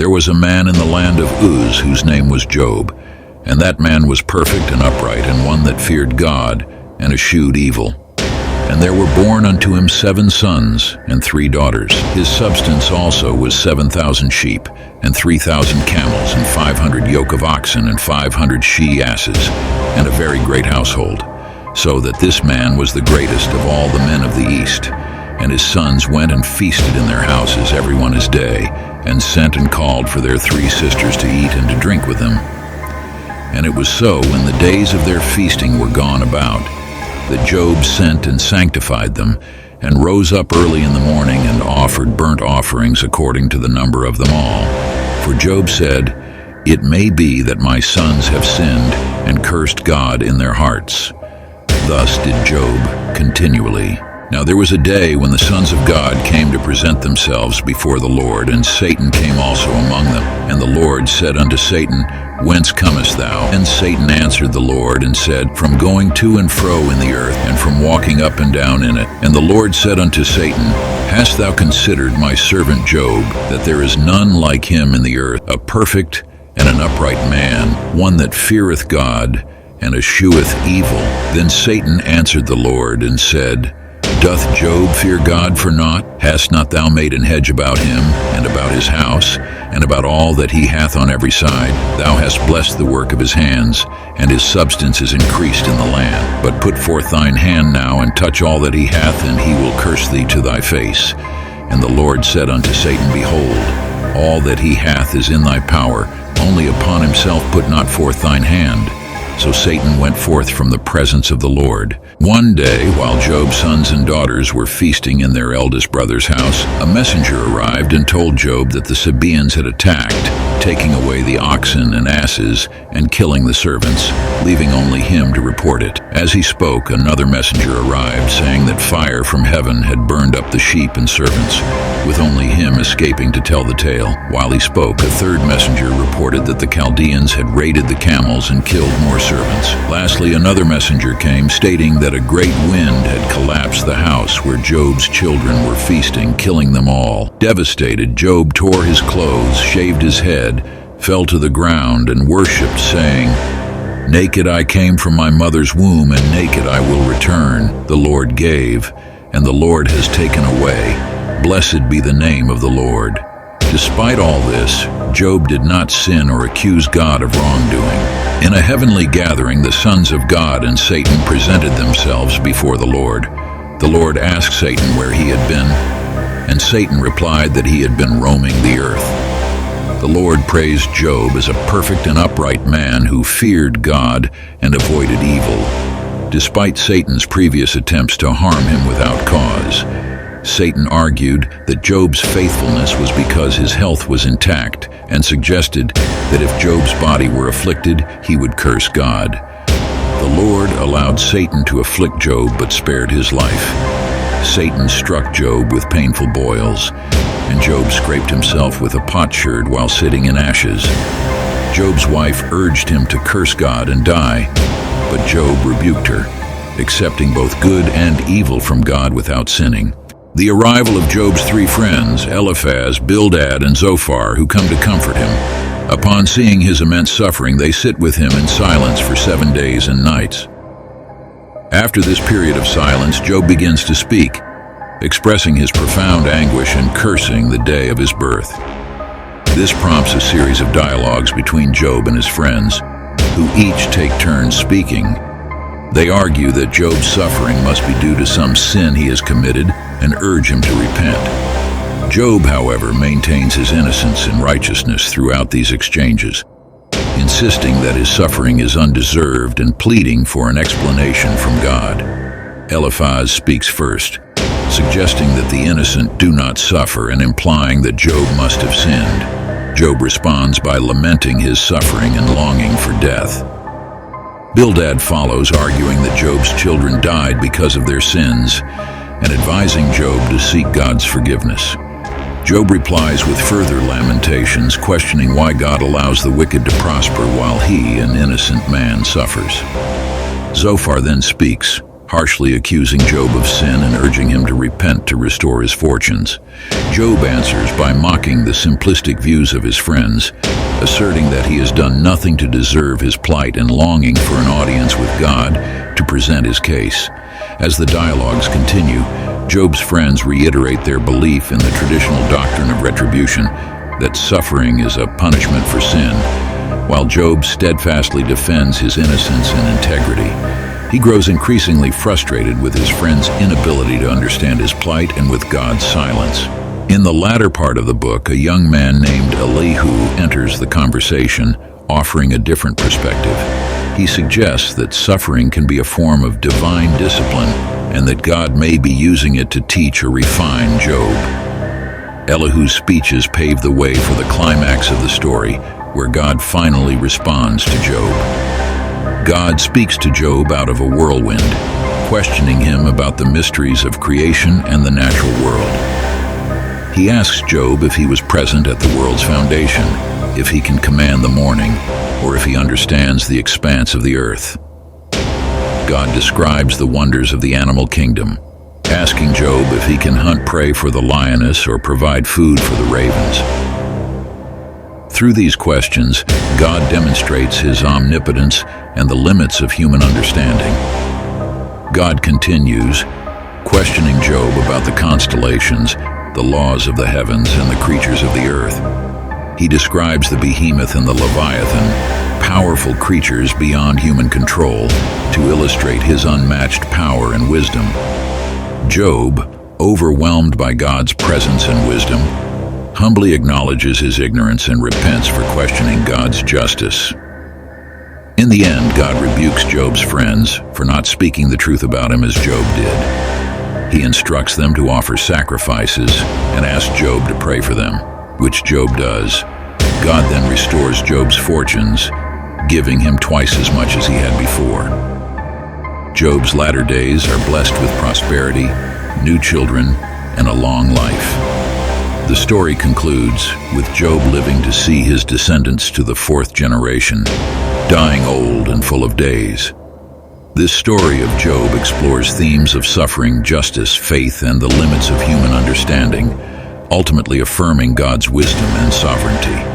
There was a man in the land of Uz whose name was Job, and that man was perfect and upright, and one that feared God and eschewed evil. And there were born unto him 7 sons and 3 daughters. His substance also was 7,000 sheep, and 3,000 camels, and 500 yoke of oxen, and 500 she-asses, and a very great household. So that this man was the greatest of all the men of the east. And his sons went and feasted in their houses, every one his day, and sent and called for their 3 sisters to eat and to drink with them. And it was so, when the days of their feasting were gone about, that Job sent and sanctified them, and rose up early in the morning, and offered burnt offerings according to the number of them all. For Job said, "It may be that my sons have sinned, and cursed God in their hearts." Thus did Job continually. Now there was a day when the sons of God came to present themselves before the Lord, and Satan came also among them. And the Lord said unto Satan, "Whence comest thou?" And Satan answered the Lord and said, "From going to and fro in the earth, and from walking up and down in it." And the Lord said unto Satan, "Hast thou considered my servant Job, that there is none like him in the earth, a perfect and an upright man, one that feareth God and escheweth evil?" Then Satan answered the Lord and said, "Doth Job fear God for naught? Hast not thou made an hedge about him, and about his house, and about all that he hath on every side? Thou hast blessed the work of his hands, and his substance is increased in the land. But put forth thine hand now, and touch all that he hath, and he will curse thee to thy face." And the Lord said unto Satan, "Behold, all that he hath is in thy power, only upon himself put not forth thine hand." So Satan went forth from the presence of the Lord. One day, while Job's sons and daughters were feasting in their eldest brother's house, a messenger arrived and told Job that the Sabaeans had attacked, taking away the oxen and asses, and killing the servants, leaving only him to report it. As he spoke, another messenger arrived, saying that fire from heaven had burned up the sheep and servants, with only him escaping to tell the tale. While he spoke, a third messenger reported that the Chaldeans had raided the camels and killed more servants. Lastly, another messenger came, stating that a great wind had collapsed the house where Job's children were feasting, killing them all. Devastated, Job tore his clothes, shaved his head, fell to the ground, and worshipped, saying, "Naked I came from my mother's womb, and naked I will return. The Lord gave, and the Lord has taken away. Blessed be the name of the Lord." Despite all this, Job did not sin or accuse God of wrongdoing. In a heavenly gathering, the sons of God and Satan presented themselves before the Lord. The Lord asked Satan where he had been, and Satan replied that he had been roaming the earth. The Lord praised Job as a perfect and upright man who feared God and avoided evil, despite Satan's previous attempts to harm him without cause. Satan argued that Job's faithfulness was because his health was intact, and suggested that if Job's body were afflicted, he would curse God. The Lord allowed Satan to afflict Job but spared his life. Satan struck Job with painful boils, and Job scraped himself with a potsherd while sitting in ashes. Job's wife urged him to curse God and die, but Job rebuked her, accepting both good and evil from God without sinning. The arrival of Job's 3 friends, Eliphaz, Bildad, and Zophar, who come to comfort him. Upon seeing his immense suffering, they sit with him in silence for 7 days and nights. After this period of silence, Job begins to speak, expressing his profound anguish and cursing the day of his birth. This prompts a series of dialogues between Job and his friends, who each take turns speaking. They argue that Job's suffering must be due to some sin he has committed and urge him to repent. Job, however, maintains his innocence and righteousness throughout these exchanges, insisting that his suffering is undeserved and pleading for an explanation from God. Eliphaz speaks first, suggesting that the innocent do not suffer and implying that Job must have sinned. Job responds by lamenting his suffering and longing for death. Bildad follows, arguing that Job's children died because of their sins, and advising Job to seek God's forgiveness. Job replies with further lamentations, questioning why God allows the wicked to prosper while he, an innocent man, suffers. Zophar then speaks, harshly accusing Job of sin and urging him to repent to restore his fortunes. Job answers by mocking the simplistic views of his friends, asserting that he has done nothing to deserve his plight and longing for an audience with God to present his case. As the dialogues continue, Job's friends reiterate their belief in the traditional doctrine of retribution, that suffering is a punishment for sin, while Job steadfastly defends his innocence and integrity. He grows increasingly frustrated with his friends' inability to understand his plight and with God's silence. In the latter part of the book, a young man named Elihu enters the conversation, offering a different perspective. He suggests that suffering can be a form of divine discipline and that God may be using it to teach or refine Job. Elihu's speeches pave the way for the climax of the story, where God finally responds to Job. God speaks to Job out of a whirlwind, questioning him about the mysteries of creation and the natural world. He asks Job if he was present at the world's foundation, if he can command the morning, or if he understands the expanse of the earth. God describes the wonders of the animal kingdom, asking Job if he can hunt prey for the lioness or provide food for the ravens. Through these questions, God demonstrates his omnipotence and the limits of human understanding. God continues, questioning Job about the constellations, the laws of the heavens, and the creatures of the earth. He describes the behemoth and the leviathan, powerful creatures beyond human control, to illustrate his unmatched power and wisdom. Job, overwhelmed by God's presence and wisdom, humbly acknowledges his ignorance and repents for questioning God's justice. In the end, God rebukes Job's friends for not speaking the truth about him as Job did. He instructs them to offer sacrifices and asks Job to pray for them, which Job does. God then restores Job's fortunes, giving him twice as much as he had before. Job's latter days are blessed with prosperity, new children, and a long life. The story concludes with Job living to see his descendants to the fourth generation, dying old and full of days. This story of Job explores themes of suffering, justice, faith, and the limits of human understanding, ultimately affirming God's wisdom and sovereignty.